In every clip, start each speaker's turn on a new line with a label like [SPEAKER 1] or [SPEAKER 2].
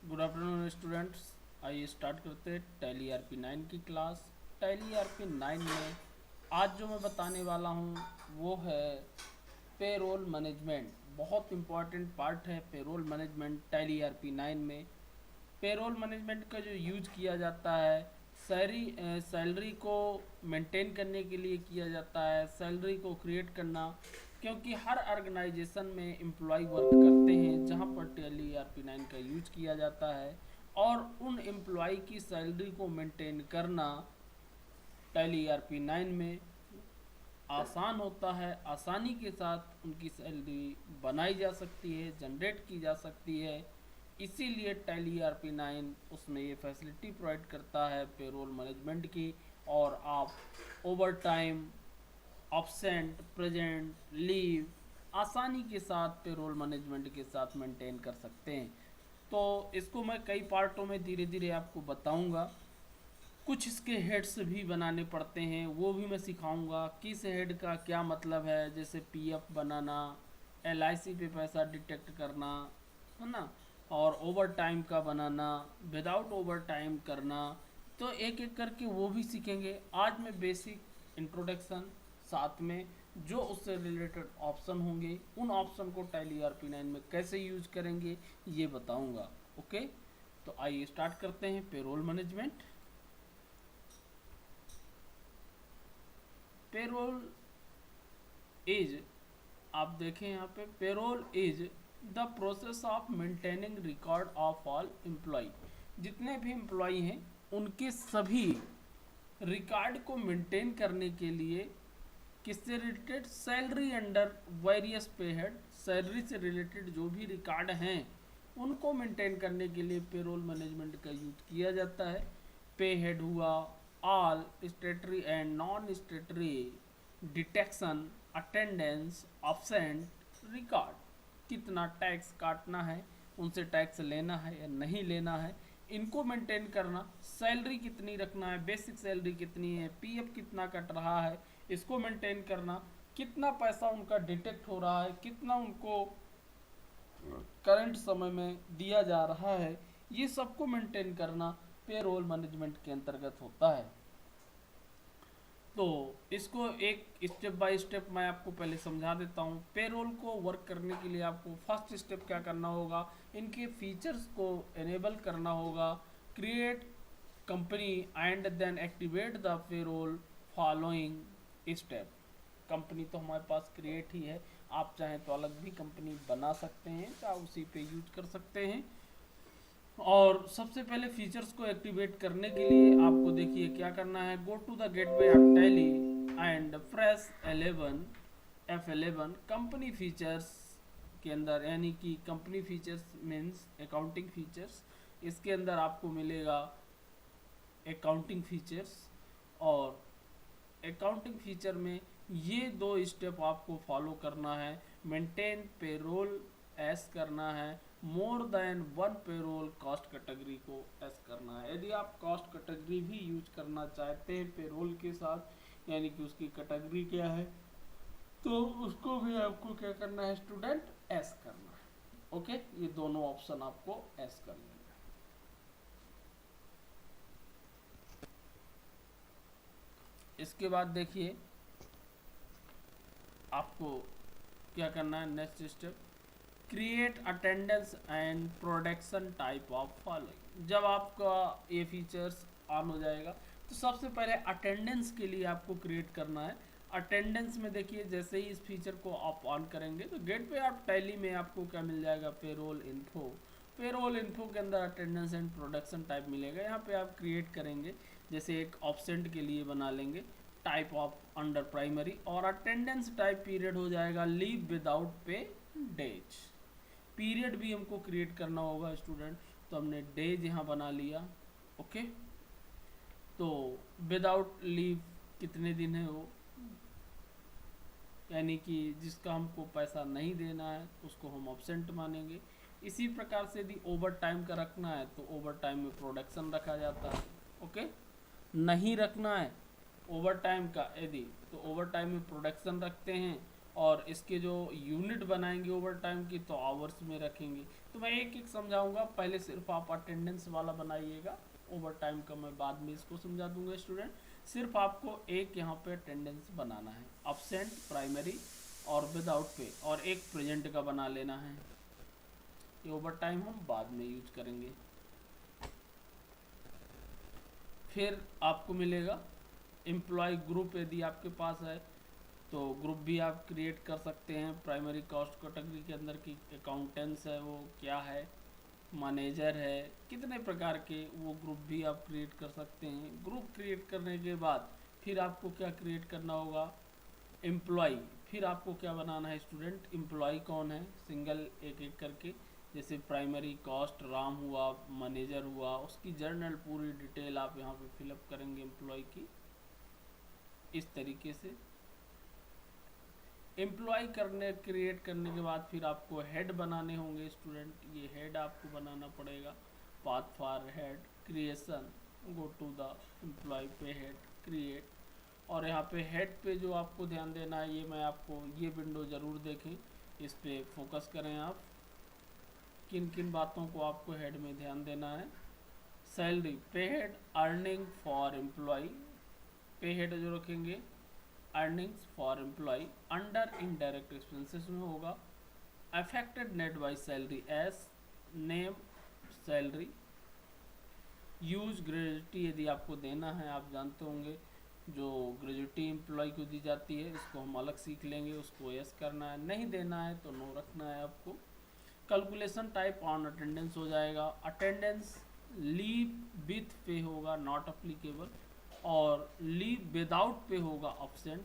[SPEAKER 1] Good afternoon students. आइए start करते हैं टैली आरपी 9 की क्लास। टैली आरपी 9 में आज जो मैं बताने वाला हूँ वो है पेरोल मैनेजमेंट। बहुत इंपॉर्टेंट पार्ट है पेरोल मैनेजमेंट टैली आरपी 9 में। पेरोल मैनेजमेंट का जो यूज किया जाता है सैलरी को मेंटेन करने के लिए किया जाता है, सैलरी को क्रिएट करना, क्योंकि हर ऑर्गेनाइजेशन में एम्प्लॉय वर्क करते हैं जहां पर टैली आरपी 9 का यूज किया जाता है। और उन एम्प्लॉय की सैलरी को मेंटेन करना टैली आरपी 9 में आसान होता है। आसानी के साथ उनकी सैलरी बनाई जा सकती है, जनरेट की जा सकती है। इसीलिए टैली आरपी 9 उसमें ये फैसिलिटी प्रोवाइड करता है पेरोल मैनेजमेंट की। और आप over time, absent, present, leave आसानी के साथ पेरोल मैनेजमेंट के साथ मेंटेन कर सकते हैं। तो इसको मैं कई पार्टों में धीरे धीरे आपको बताऊंगा। कुछ इसके हेड्स भी बनाने पड़ते हैं, वो भी मैं सिखाऊंगा किस हेड का क्या मतलब है। जैसे पीएफ बनाना, एलआईसी पे पैसा डिटेक्ट करना, है ना, और ओवर टाइम का बनाना, विदाउट ओवर टाइम करना। तो एक एक करके वो भी सीखेंगे। आज मैं बेसिक इंट्रोडक्शन, साथ में जो उससे रिलेटेड ऑप्शन होंगे उन ऑप्शन को टैली आरपी 9 में कैसे यूज करेंगे ये बताऊंगा। ओके, तो आइए स्टार्ट करते हैं पेरोल मैनेजमेंट। पेरोल इज, आप देखें यहाँ पे, payroll is the process of maintaining record of all employ. जितने भी एम्प्लॉय हैं उनके सभी रिकॉर्ड को मेंटेन करने के लिए किससे रिलेटेड, सैलरी अंडर वेरियस पे हेड, सैलरी से रिलेटेड जो भी रिकॉर्ड हैं उनको मेंटेन करने के लिए पेरोल मैनेजमेंट का यूज किया जाता है। पे हेड हुआ, all स्टेटरी and non स्टेटरी detection, attendance, absent, record, कितना टैक्स काटना है, उनसे टैक्स लेना है या नहीं लेना है, इनको मेंटेन करना, सैलरी कितनी रखना है, बेसिक सैलरी कितनी है, पीएफ कितना कट रहा है, इसको मेंटेन करना, कितना पैसा उनका डिटेक्ट हो रहा है, कितना उनको करंट समय में दिया जा रहा है, ये सबको मेंटेन करना पेरोल मैनेजमेंट के अंतर्गत होता है। तो इसको एक स्टेप बाय स्टेप मैं आपको पहले समझा देता हूँ। पेरोल को वर्क करने के लिए आपको फर्स्ट स्टेप क्या करना होगा, इनके फीचर्स को एनेबल करना होगा। Create company and then activate the payroll following step. Company तो हमारे पास क्रिएट ही है, आप चाहें तो अलग भी कंपनी बना सकते हैं, चाहे उसी पे यूज कर सकते हैं। और सबसे पहले फीचर्स को एक्टिवेट करने के लिए आपको देखिए क्या करना है, go to the gateway of Tally and press 11 F11 company features के अंदर, यानी कि company features means accounting features. इसके अंदर आपको मिलेगा अकाउंटिंग फीचर्स। और अकाउंटिंग फीचर में ये दो स्टेप आपको फॉलो करना है। मेंटेन पेरोल एस करना है, more than one payroll cost category को एस करना है। यदि आप कॉस्ट कैटेगरी भी यूज करना चाहते हैं पेरोल के साथ, यानी कि उसकी कैटेगरी क्या है, तो उसको भी आपको क्या करना है स्टूडेंट, एस करना है। ओके, ये दोनों ऑप्शन आपको एस कर लेना है। इसके बाद देखिए आपको क्या करना है, next step, create attendance and production type of following. जब आपका ये फीचर्स ऑन हो जाएगा तो सबसे पहले अटेंडेंस के लिए आपको क्रिएट करना है। अटेंडेंस में देखिए जैसे ही इस फीचर को आप ऑन करेंगे तो गेट पे आप टैली में आपको क्या मिल जाएगा, पेरोल इन्फो। पेरोल इन्फो के अंदर अटेंडेंस एंड प्रोडक्शन टाइप मिलेगा। यहाँ पे आप क्रिएट करेंगे, जैसे एक ऑब्सेंट के लिए बना लेंगे टाइप ऑफ अंडर प्राइमरी, और अटेंडेंस टाइप पीरियड हो जाएगा leave without pay days. Period भी हमको क्रिएट करना होगा स्टूडेंट, तो हमने डेज यहाँ बना लिया। ओके, तो विदाउट लीव कितने दिन है वो, यानी कि जिसका हमको पैसा नहीं देना है उसको हम ऑब्सेंट मानेंगे। इसी प्रकार से यदि ओवर टाइम का रखना है तो ओवर टाइम में प्रोडक्शन रखा जाता है। ओके, नहीं रखना है ओवर टाइम का यदि, तो ओवर टाइम में प्रोडक्शन रखते हैं। और इसके जो यूनिट बनाएंगे ओवर टाइम की तो आवर्स में रखेंगे। तो मैं एक एक समझाऊंगा, पहले सिर्फ आप अटेंडेंस वाला बनाइएगा, ओवर टाइम का मैं बाद में इसको समझा दूंगा स्टूडेंट। सिर्फ आपको एक यहाँ पे अटेंडेंस बनाना है, अब्सेंट, प्राइमरी और विदाउट पे, और एक प्रेजेंट का बना लेना है। ये ओवर टाइम हम बाद में यूज करेंगे। फिर आपको मिलेगा एम्प्लॉय ग्रुप, यदि आपके पास है तो ग्रुप भी आप क्रिएट कर सकते हैं। प्राइमरी कॉस्ट कैटेगरी के अंदर की अकाउंटेंट्स है वो क्या है, मैनेजर है, कितने प्रकार के वो ग्रुप भी आप क्रिएट कर सकते हैं। ग्रुप क्रिएट करने के बाद फिर आपको क्या क्रिएट करना होगा, एम्प्लॉय। फिर आपको क्या बनाना है स्टूडेंट, एम्प्लॉय कौन है, सिंगल एक एक करके, जैसे प्राइमरी कॉस्ट राम हुआ, मैनेजर हुआ, उसकी जर्नल पूरी डिटेल आप यहाँ पे फिलअप करेंगे एम्प्लॉय की, इस तरीके से। एम्प्लॉय क्रिएट करने के बाद फिर आपको हेड बनाने होंगे स्टूडेंट, ये हेड आपको बनाना पड़ेगा। Path for head creation, go to the employee pay head create. और यहाँ पे हेड पे जो आपको ध्यान देना है, ये मैं आपको ये विंडो ज़रूर देखें, इस पे फोकस करें आप, किन किन बातों को आपको हेड में ध्यान देना है। Salary, pay head, earning for employee, pay head जो रखेंगे earnings for employee, under indirect expenses में होगा affected net by salary as name salary. Use gratuity यदि आपको देना है, आप जानते होंगे जो ग्रेजुटी एम्प्लॉय को दी जाती है, इसको हम अलग सीख लेंगे, उसको यस करना है, नहीं देना है तो नो रखना है आपको। कैलकुलेशन टाइप ऑन अटेंडेंस हो जाएगा, अटेंडेंस लीव विथ पे होगा नॉट अप्लीकेबल, और लीव विदाउट पे होगा अब्सेंट।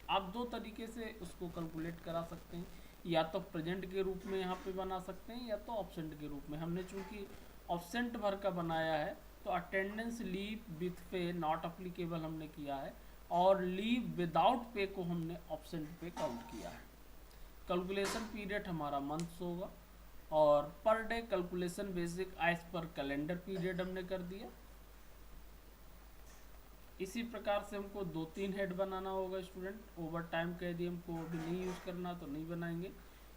[SPEAKER 1] आप दो तरीके से उसको कैलकुलेट करा सकते हैं, या तो प्रेजेंट के रूप में यहाँ पे बना सकते हैं, या तो ऑब्सेंट के रूप में। हमने चूंकि ऑब्सेंट भर का बनाया है तो अटेंडेंस लीव विथ पे नॉट अप्लीकेबल हमने किया है, और लीव विदाउट पे को हमने ऑब्सेंट पे काउंट किया है। कैलकुलेशन पीरियड हमारा मंथ्स होगा, और per day calculation basic as per calendar period हमने कर दिया। इसी प्रकार से हमको 2-3 हेड बनाना होगा स्टूडेंट। ओवर टाइम का यदि हमको अभी नहीं यूज़ करना तो नहीं बनाएंगे।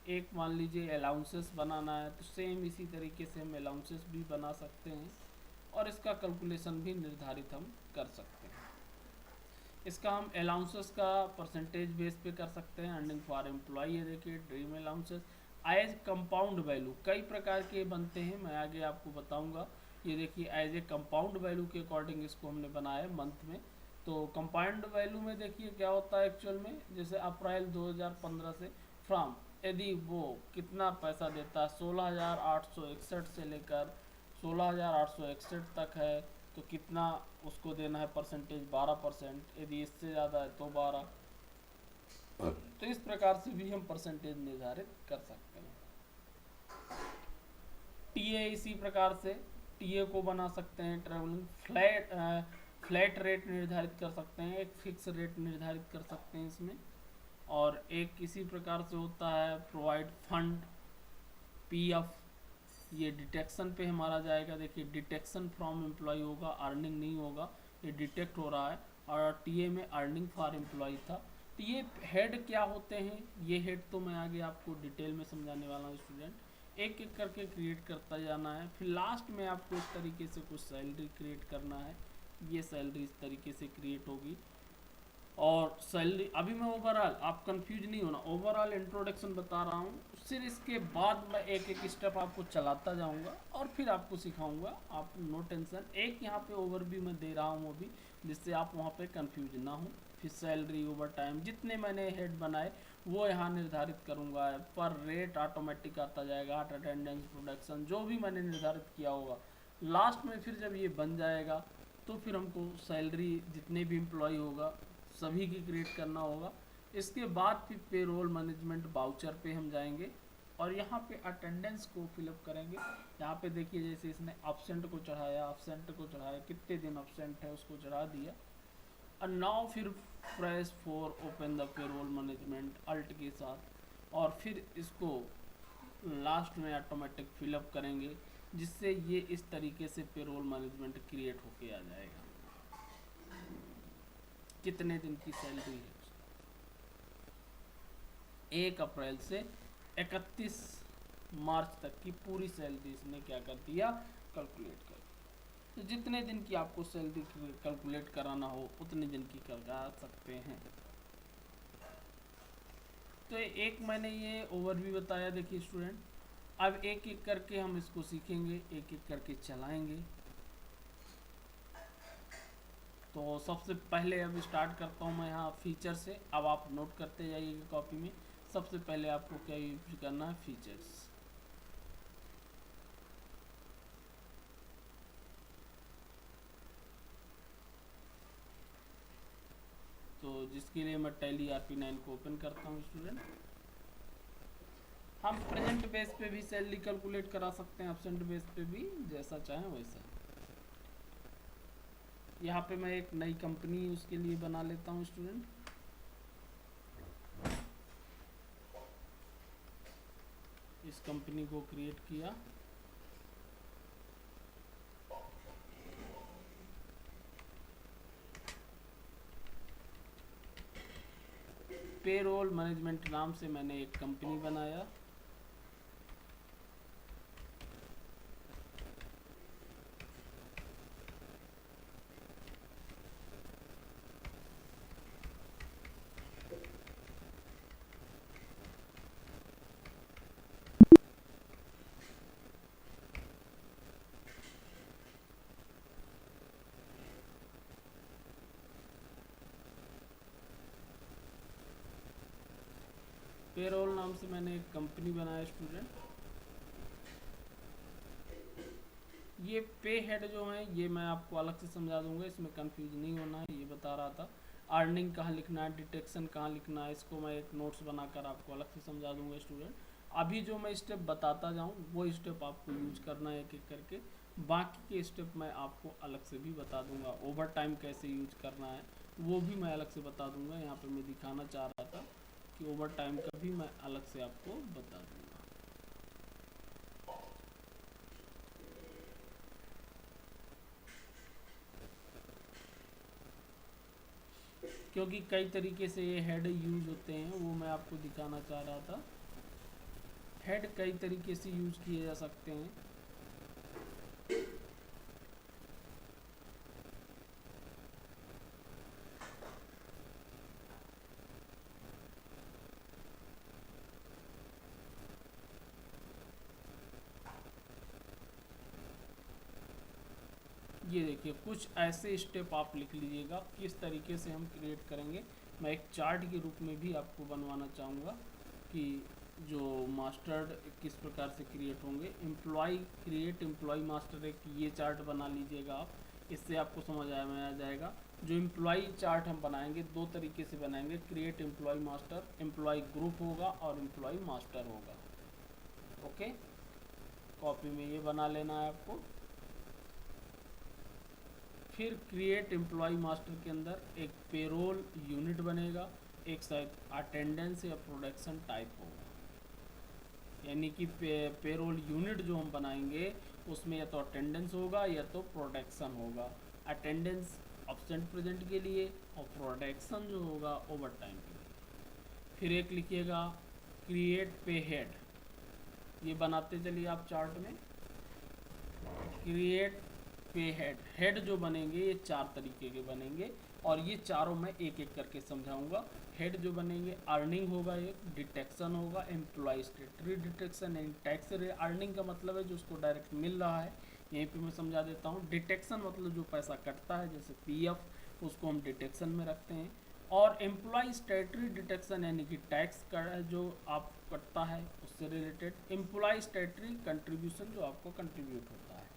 [SPEAKER 1] एक मान लीजिए अलाउंसेस बनाना है तो सेम इसी तरीके से हम अलाउंसेस भी बना सकते हैं, और इसका कैलकुलेशन भी निर्धारित हम कर सकते हैं। इसका हम अलाउंसेस का परसेंटेज बेस पे कर सकते हैं। अर्निंग फॉर एम्प्लॉय, ये देखिए dream allowances as compound value, कई प्रकार के बनते हैं, मैं आगे आपको बताऊंगा। ये देखिए एज ए कंपाउंड वैल्यू के अकॉर्डिंग इसको हमने बनाया मंथ में। तो कंपाउंड वैल्यू में देखिए क्या होता है एक्चुअल में, जैसे अप्रैल 2015 से फ्रॉम, यदि वो कितना पैसा देता है 16,861 से लेकर 16,861 तक है तो कितना उसको देना है परसेंटेज, 12%। यदि इससे ज़्यादा है तो 12। तो इस प्रकार से भी हम परसेंटेज निर्धारित कर सकते हैं। टीए इसी प्रकार से टीए को बना सकते हैं, ट्रेवलिंग फ्लैट रेट निर्धारित कर सकते हैं, एक फिक्स रेट निर्धारित कर सकते हैं इसमें। और एक इसी प्रकार से होता है प्रोवाइड फंड, पीएफ, ये डिटेक्शन पे हमारा जाएगा। देखिए डिटेक्शन फ्रॉम एम्प्लॉय होगा, अर्निंग नहीं होगा, ये डिटेक्ट हो रहा है। और टीए में अर्निंग फॉर एम्प्लॉय था। टीए हेड क्या होते हैं, ये हेड तो मैं आगे आपको डिटेल में समझाने वाला हूँ स्टूडेंट, एक एक करके क्रिएट करता जाना है। फिर लास्ट में आपको इस तरीके से कुछ सैलरी क्रिएट करना है, ये सैलरी इस तरीके से क्रिएट होगी। और सैलरी, अभी मैं ओवरऑल, आप कंफ्यूज नहीं होना, ओवरऑल इंट्रोडक्शन बता रहा हूँ, फिर इसके बाद मैं एक एक स्टेप आपको चलाता जाऊँगा और फिर आपको सिखाऊंगा, आप नो टेंशन। एक यहाँ पे ओवरव्यू मैं दे रहा हूँ अभी, जिससे आप वहाँ पे कंफ्यूज ना हो। फिर सैलरी, ओवर टाइम, जितने मैंने हेड बनाए वो यहाँ निर्धारित करूँगा। पर रेट ऑटोमेटिक आता जाएगा, अटेंडेंस, प्रोडक्शन, जो भी मैंने निर्धारित किया होगा। लास्ट में फिर जब ये बन जाएगा तो फिर हमको सैलरी जितने भी एम्प्लॉय होगा सभी की क्रिएट करना होगा। इसके बाद फिर पेरोल मैनेजमेंट वाउचर पे हम जाएंगे और यहाँ पे अटेंडेंस को फिलअप करेंगे। यहाँ पे देखिए जैसे इसने अब्सेंट को चढ़ाया, अब्सेंट को चढ़ाया, कितने दिन अब्सेंट है उसको चढ़ा दिया। और नाउ फिर press for open the payroll management alt के साथ, और फिर इसको लास्ट में ऑटोमेटिक फिलअप करेंगे, जिससे ये इस तरीके से पेरोल मैनेजमेंट क्रिएट होके आ जाएगा। कितने दिन की सैलरी है, 1 अप्रैल से 31 मार्च तक की पूरी सैलरी इसने क्या कर दिया, कैलकुलेट कर। तो जितने दिन की आपको सैलरी कैलकुलेट कराना हो उतने दिन की करा सकते हैं। तो एक मैंने ये ओवरव्यू बताया। देखिए स्टूडेंट, अब एक एक करके हम इसको सीखेंगे, एक एक करके चलाएंगे। तो सबसे पहले अब स्टार्ट करता हूँ मैं यहाँ फीचर से। अब आप नोट करते जाइएगा कॉपी में। सबसे पहले आपको क्या यूज करना है, फीचर्स। तो जिसके लिए मैं टैली RP9 को ओपन करता हूँ स्टूडेंट। हम प्रेजेंट बेस पे भी सैलरी कैलकुलेट करा सकते हैं, एब्सेंट बेस पे भी, जैसा चाहें वैसा। यहाँ पे मैं एक नई कंपनी उसके लिए बना लेता हूँ स्टूडेंट। इस कंपनी को क्रिएट किया। पेरोल मैनेजमेंट नाम से मैंने एक कंपनी बनाया। पेरोल नाम से मैंने एक कंपनी बनाया स्टूडेंट। ये पे हेड जो है ये मैं आपको अलग से समझा दूंगा, इसमें कंफ्यूज नहीं होना है, ये बता रहा था। अर्निंग कहाँ लिखना है, डिटेक्शन कहाँ लिखना है, इसको मैं एक नोट्स बनाकर आपको अलग से समझा दूंगा स्टूडेंट। अभी जो मैं स्टेप बताता जाऊँ वो स्टेप आपको यूज करना है एक एक करके। बाकी के स्टेप मैं आपको अलग से भी बता दूंगा। ओवर टाइम कैसे यूज करना है वो भी मैं अलग से बता दूंगा। यहाँ पे मैं दिखाना चाह रहा था कि ओवर टाइम का भी मैं अलग से आपको बता दूंगा। क्योंकि कई तरीके से ये हेड यूज होते हैं, वो मैं आपको दिखाना चाह रहा था। हेड कई तरीके से यूज किए जा सकते हैं। ये देखिए कुछ ऐसे स्टेप आप लिख लीजिएगा किस तरीके से हम क्रिएट करेंगे। मैं एक चार्ट के रूप में भी आपको बनवाना चाहूँगा कि जो मास्टर्ड किस प्रकार से क्रिएट होंगे। एम्प्लॉय क्रिएट एम्प्लॉय मास्टर एक ये चार्ट बना लीजिएगा आप, इससे आपको समझ में आ जाएगा। जो एम्प्लॉय चार्ट हम बनाएंगे दो तरीके से बनाएंगे, create employ master, employee group होगा और एम्प्लॉय मास्टर होगा। ओके, कॉपी में ये बना लेना है आपको। फिर क्रिएट एम्प्लॉय मास्टर के अंदर एक पेरोल यूनिट बनेगा, एक शायद अटेंडेंस या प्रोडक्शन टाइप होगा। यानी कि पेरोल यूनिट जो हम बनाएंगे उसमें या तो अटेंडेंस होगा या तो प्रोडक्शन होगा। अटेंडेंस एब्सेंट प्रेजेंट के लिए और प्रोडक्शन जो होगा ओवर टाइम के लिए। फिर एक लिखिएगा क्रिएट पे हेड, ये बनाते चलिए आप चार्ट में। क्रिएट पे हेड, हेड जो बनेंगे ये चार तरीके के बनेंगे और ये चारों मैं एक एक करके समझाऊंगा। हेड जो बनेंगे, अर्निंग होगा, एक डिटेक्शन होगा, employee statutory detection and tax. Earning का मतलब है जो उसको डायरेक्ट मिल रहा है, यहीं पे मैं समझा देता हूँ। डिटेक्शन मतलब जो पैसा कटता है, जैसे PF, उसको हम डिटेक्शन में रखते हैं। और एम्प्लॉय स्टेटरी डिटेक्शन यानी कि टैक्स का जो आप कटता है उससे रिलेटेड। एम्प्लॉय स्टेटरी कंट्रीब्यूशन जो आपको कंट्रीब्यूट होता है।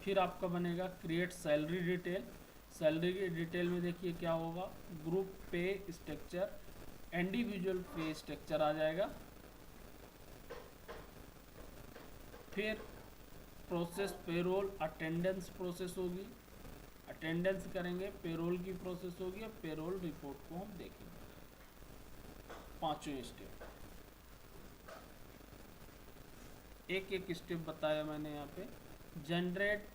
[SPEAKER 1] फिर आपका बनेगा create salary detail. Salary detail में देखिए क्या होगा, group pay structure, individual pay structure आ जाएगा। फिर प्रोसेस पेरोल, अटेंडेंस प्रोसेस होगी, अटेंडेंस करेंगे, पेरोल की प्रोसेस होगी और पेरोल रिपोर्ट को हम देखेंगे। पांचों स्टेप, एक एक स्टेप बताया मैंने यहाँ पे। जनरेट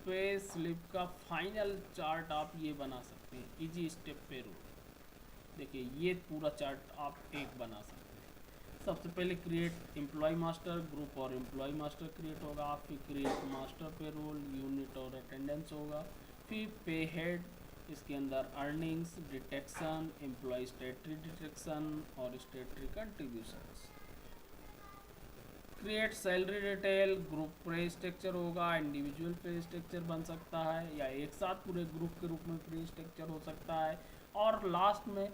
[SPEAKER 1] पे स्लिप का फाइनल चार्ट आप ये बना सकते हैं, इजी स्टेप पेरोल। देखिए ये पूरा चार्ट आप एक बना सकते हैं। सबसे पहले क्रिएट एम्प्लॉय मास्टर, ग्रुप और एम्प्लॉय मास्टर क्रिएट होगा, फिर क्रिएट मास्टर पेरोल, यूनिट और अटेंडेंस होगा, फिर पे हेड, इसके अंदर earnings, deduction, employ statutory deduction और statutory contributions. Create salary detail, group pay structure होगा, इंडिविजुअल पे स्ट्रक्चर बन सकता है या एक साथ पूरे ग्रुप के रूप में पे स्ट्रक्चर हो सकता है। और लास्ट में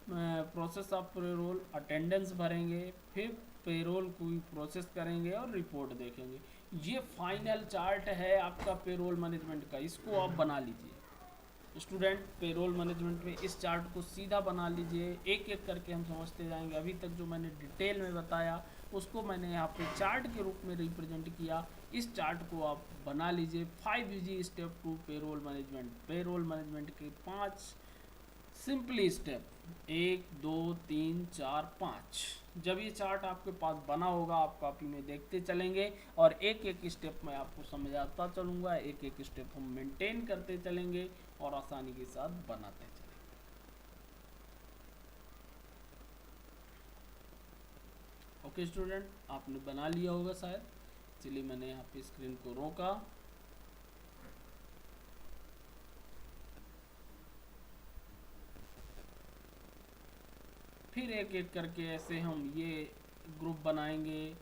[SPEAKER 1] प्रोसेस ऑफ पेरोल, अटेंडेंस भरेंगे, फिर पेरोल को प्रोसेस करेंगे और रिपोर्ट देखेंगे। ये फाइनल चार्ट है आपका पेरोल मैनेजमेंट का, इसको आप बना लीजिए स्टूडेंट। पेरोल मैनेजमेंट में इस चार्ट को सीधा बना लीजिए, एक एक करके हम समझते जाएंगे। अभी तक जो मैंने डिटेल में बताया उसको मैंने यहाँ पे चार्ट के रूप में रिप्रेजेंट किया। इस चार्ट को आप बना लीजिए। 5 easy step to payroll management. Payroll management के 5 सिंपली स्टेप, 1 2 3 4 5। जब ये चार्ट आपके पास बना होगा आप कॉपी में देखते चलेंगे और एक एक स्टेप मैं आपको समझाता चलूँगा, एक एक स्टेप हम मेंटेन करते चलेंगे और आसानी के साथ बनाते चलेंगे। ओके स्टूडेंट, आपने बना लिया होगा शायद। चलिए मैंने यहाँ पे स्क्रीन को रोका। फिर एक एक करके ऐसे हम ये ग्रुप बनाएंगे।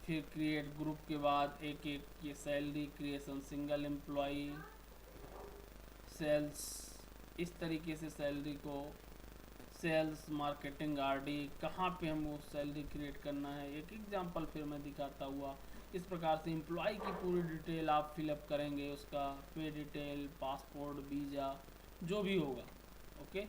[SPEAKER 1] फिर क्रिएट ग्रुप के बाद एक एक ये salary creation, single employee, sales, इस तरीके से सैलरी को सेल्स, मार्केटिंग, आरडी, कहाँ पे हमको सैलरी क्रिएट करना है। एक एग्जांपल फिर मैं दिखाता हुआ इस प्रकार से एम्प्लॉय की पूरी डिटेल आप फिलअप करेंगे, उसका पे डिटेल, पासपोर्ट, वीज़ा, जो भी होगा। ओके,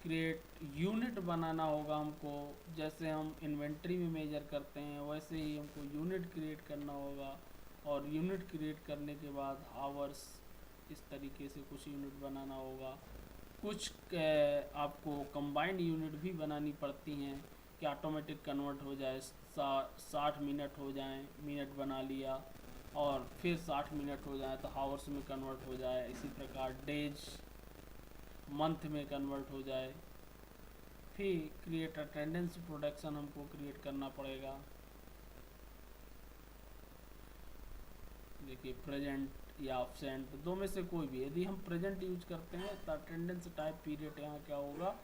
[SPEAKER 1] क्रिएट यूनिट बनाना होगा हमको। जैसे हम इन्वेंट्री में मेजर करते हैं वैसे ही हमको यूनिट क्रिएट करना होगा। और यूनिट क्रिएट करने के बाद आवर्स, इस तरीके से कुछ यूनिट बनाना होगा। कुछ आपको कंबाइंड यूनिट भी बनानी पड़ती हैं कि ऑटोमेटिक कन्वर्ट हो जाए। 60 मिनट हो जाए, मिनट बना लिया, और फिर 60 मिनट हो जाए तो हावर्स में कन्वर्ट हो जाए। इसी प्रकार डेज मंथ में कन्वर्ट हो जाए। फिर क्रिएट अटेंडेंस प्रोडक्शन हमको क्रिएट करना पड़ेगा। देखिए प्रेजेंट या एब्सेंट, दो में से कोई भी। यदि हम प्रेजेंट यूज करते हैं तो अटेंडेंस टाइप पीरियड यहाँ क्या होगा,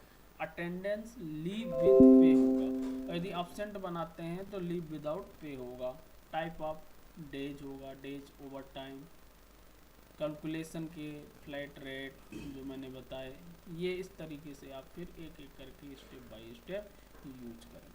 [SPEAKER 1] अटेंडेंस लीव विद पे होगा। यदि एब्सेंट बनाते हैं तो लीव विदाउट पे होगा। टाइप ऑफ डेज होगा, डेज ओवर टाइम। कैलकुलेशन के फ्लैट रेट जो मैंने बताए, ये इस तरीके से आप फिर एक एक करके स्टेप बाय स्टेप यूज करेंगे।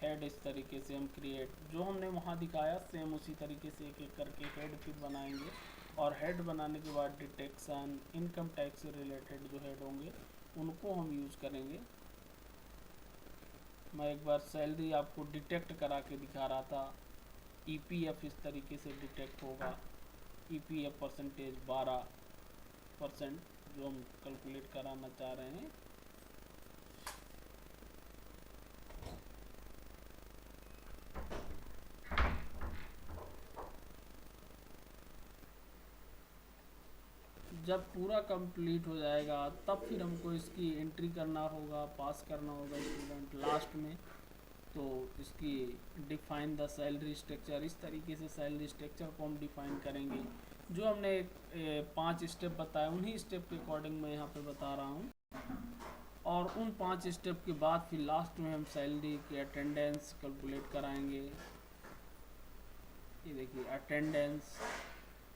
[SPEAKER 1] हेड इस तरीके से हम क्रिएट, जो हमने वहाँ दिखाया सेम उसी तरीके से एक एक करके हेड फिर बनाएंगे। और हेड बनाने के बाद डिटेक्शन, इनकम टैक्स से रिलेटेड जो हेड होंगे उनको हम यूज़ करेंगे। मैं एक बार सैलरी आपको डिटेक्ट करा के दिखा रहा था। ईपीएफ इस तरीके से डिटेक्ट होगा। ईपीएफ परसेंटेज 12% जो हम कैलकुलेट कराना चाह रहे हैं। जब पूरा कंप्लीट हो जाएगा तब फिर हमको इसकी एंट्री करना होगा, पास करना होगा स्टूडेंट लास्ट में। तो इसकी डिफाइन द सैलरी स्ट्रक्चर, इस तरीके से सैलरी स्ट्रक्चर को हम डिफाइन करेंगे। जो हमने 5 स्टेप बताए उन्हीं स्टेप के अकॉर्डिंग मैं यहाँ पे बता रहा हूँ। और उन 5 स्टेप के बाद फिर लास्ट में हम सैलरी की अटेंडेंस कैलकुलेट कराएंगे। ये देखिए अटेंडेंस,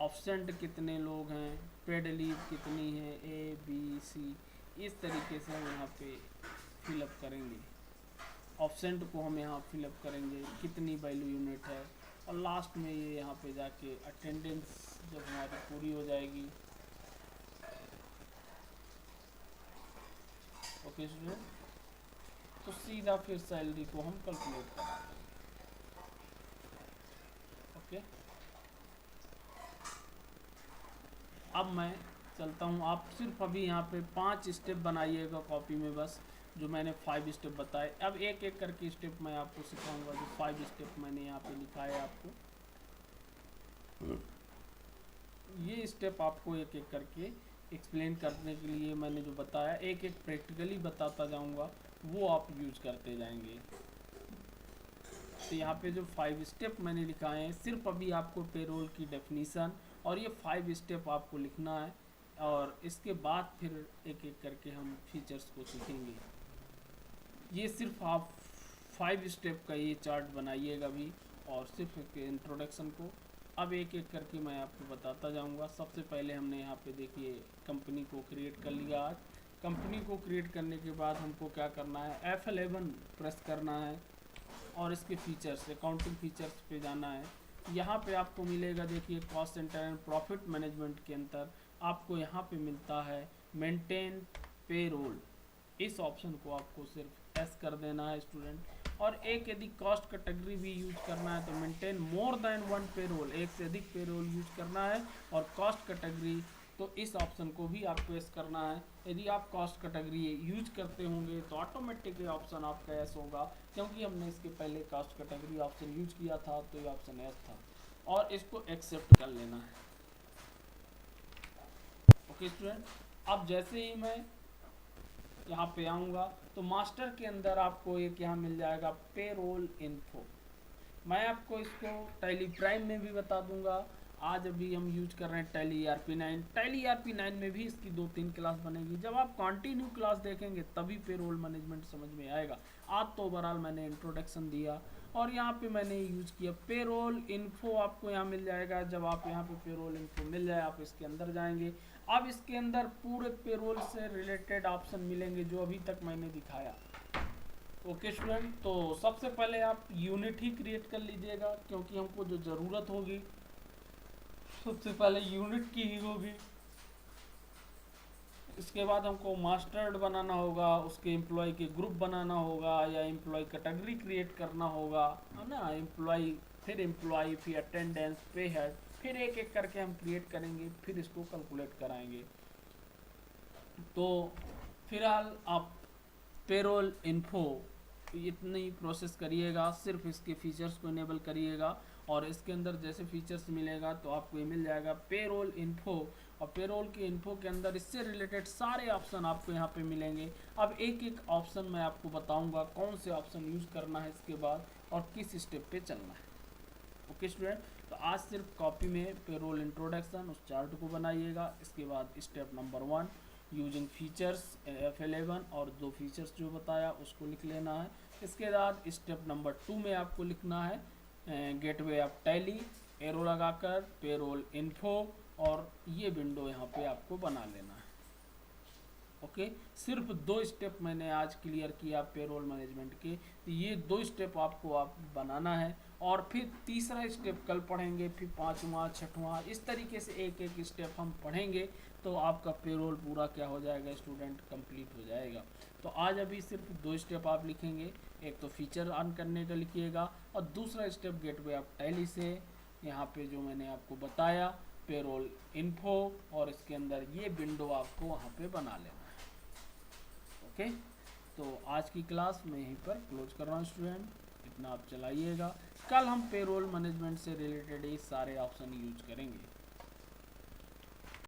[SPEAKER 1] ऑब्सेंट कितने लोग हैं, पेड लीव कितनी है, ए बी सी, इस तरीके से हम यहाँ पे फिलअप करेंगे। ऑब्सेंट को हम यहाँ फिलअप करेंगे कितनी वैल्यू यूनिट है। और लास्ट में ये यहाँ पे जाके अटेंडेंस जब हमारी पूरी हो जाएगी। ओके स्टूडेंट, तो सीधा फिर सैलरी को हम कैलकुलेट करा देंगे। ओके, अब मैं चलता हूँ। आप सिर्फ अभी यहाँ पे 5 स्टेप बनाइएगा कॉपी में बस। जो मैंने 5 स्टेप बताए। अब एक एक करके स्टेप मैं आपको सिखाऊंगा, जो 5 स्टेप मैंने यहाँ पे लिखा है आपको, ये स्टेप आपको एक एक करके एक्सप्लेन करने के लिए मैंने जो बताया, एक एक प्रैक्टिकली बताता जाऊंगा, वो आप यूज करते जाएंगे। तो यहाँ पे जो 5 स्टेप मैंने लिखाए हैं, सिर्फ अभी आपको पेरोल की डेफिनीशन और ये 5 स्टेप आपको लिखना है, और इसके बाद फिर एक एक करके हम फीचर्स को सीखेंगे। ये सिर्फ आप 5 स्टेप का ये चार्ट बनाइएगा अभी, और सिर्फ एक इंट्रोडक्शन को अब एक एक करके मैं आपको बताता जाऊंगा। सबसे पहले हमने यहाँ पे देखिए कंपनी को क्रिएट कर लिया। आज कंपनी को क्रिएट करने के बाद हमको क्या करना है, F11 प्रेस करना है और इसके फीचर्स, अकाउंटिंग फीचर्स पे जाना है। यहाँ पे आपको मिलेगा, देखिए cost centre and profit management के अंदर आपको यहाँ पे मिलता है मेंटेन पेरोल। इस ऑप्शन को आपको सिर्फ एस कर देना है स्टूडेंट। और एक यदि कॉस्ट कैटेगरी भी यूज करना है तो मेंटेन मोर देन 1 पेरोल, एक से अधिक पेरोल यूज करना है। और कॉस्ट कैटेगरी, तो इस ऑप्शन को भी आपको एस करना है। यदि आप कॉस्ट कैटेगरी यूज करते होंगे तो ऑटोमेटिक ये ऑप्शन आपका एस होगा, क्योंकि हमने इसके पहले कॉस्ट कैटेगरी ऑप्शन यूज किया था, तो ये ऑप्शन एस था। और इसको एक्सेप्ट कर लेना है। ओके स्टूडेंट, अब जैसे ही मैं यहाँ पे आऊँगा तो मास्टर के अंदर आपको एक यहाँ मिल जाएगा पेरोल इन्फो। मैं आपको इसको टैली प्राइम में भी बता दूंगा। आज अभी हम यूज कर रहे हैं टैली ERP9। टैली ERP9 में भी इसकी 2-3 क्लास बनेगी। जब आप कंटिन्यू क्लास देखेंगे तभी पेरोल मैनेजमेंट समझ में आएगा। आज तो ओवरऑल मैंने इंट्रोडक्शन दिया और यहाँ पे मैंने यूज किया पेरोल इन्फो। आपको यहाँ मिल जाएगा। जब आप यहाँ पे पेरोल इन्फो मिल जाए, आप इसके अंदर जाएंगे। अब इसके अंदर पूरे पेरोल से रिलेटेड ऑप्शन मिलेंगे जो अभी तक मैंने दिखाया। ओके स्टूडेंट, तो सबसे पहले आप यूनिट ही क्रिएट कर लीजिएगा, क्योंकि हमको जो ज़रूरत होगी सबसे पहले यूनिट की ही होगी। इसके बाद हमको मास्टर्ड बनाना होगा, उसके एम्प्लॉय के ग्रुप बनाना होगा या एम्प्लॉय कैटेगरी क्रिएट करना होगा, है ना। एम्प्लॉय, फिर अटेंडेंस, पे हेड, फिर एक एक करके हम क्रिएट करेंगे, फिर इसको कैलकुलेट कराएंगे। तो फिलहाल आप पेरोल इन्फो इतनी प्रोसेस करिएगा, सिर्फ इसके फीचर्स को इनेबल करिएगा। और इसके अंदर जैसे फीचर्स मिलेगा तो आपको ये मिल जाएगा पेरोल इन्फो। और पेरोल के इन्फो के अंदर इससे रिलेटेड सारे ऑप्शन आपको यहाँ पे मिलेंगे। अब एक एक ऑप्शन मैं आपको बताऊंगा कौन से ऑप्शन यूज करना है इसके बाद और किस स्टेप पे चलना है। ओके स्टूडेंट, तो आज सिर्फ कॉपी में पेरोल इंट्रोडक्शन उस चार्ट को बनाइएगा। इसके बाद step number 1 using features F11 और 2 फीचर्स जो बताया उसको लिख लेना है। इसके बाद स्टेप नंबर 2 में आपको लिखना है गेटवे ऑफ टैली, एरो लगाकर पेरोल इन्फो, और ये विंडो यहाँ पे आपको बना लेना है। ओके, सिर्फ 2 स्टेप मैंने आज क्लियर किया पेरोल मैनेजमेंट के। तो ये 2 स्टेप आपको बनाना है, और फिर तीसरा स्टेप कल पढ़ेंगे, फिर 5वां 6वां, इस तरीके से एक एक स्टेप हम पढ़ेंगे तो आपका पेरोल पूरा क्या हो जाएगा स्टूडेंट, कंप्लीट हो जाएगा। तो आज अभी सिर्फ 2 स्टेप आप लिखेंगे, एक तो फीचर ऑन करने का लिखिएगा और दूसरा स्टेप गेटवे ऑफ टैली से यहाँ पे जो मैंने आपको बताया पेरोल इन्फो, और इसके अंदर ये विंडो आपको वहाँ पे बना लेना है। ओके, तो आज की क्लास मैं यहीं पर क्लोज कर रहा हूँ स्टूडेंट, इतना आप चलाइएगा। कल हम पेरोल मैनेजमेंट से रिलेटेड ये सारे ऑप्शन यूज करेंगे।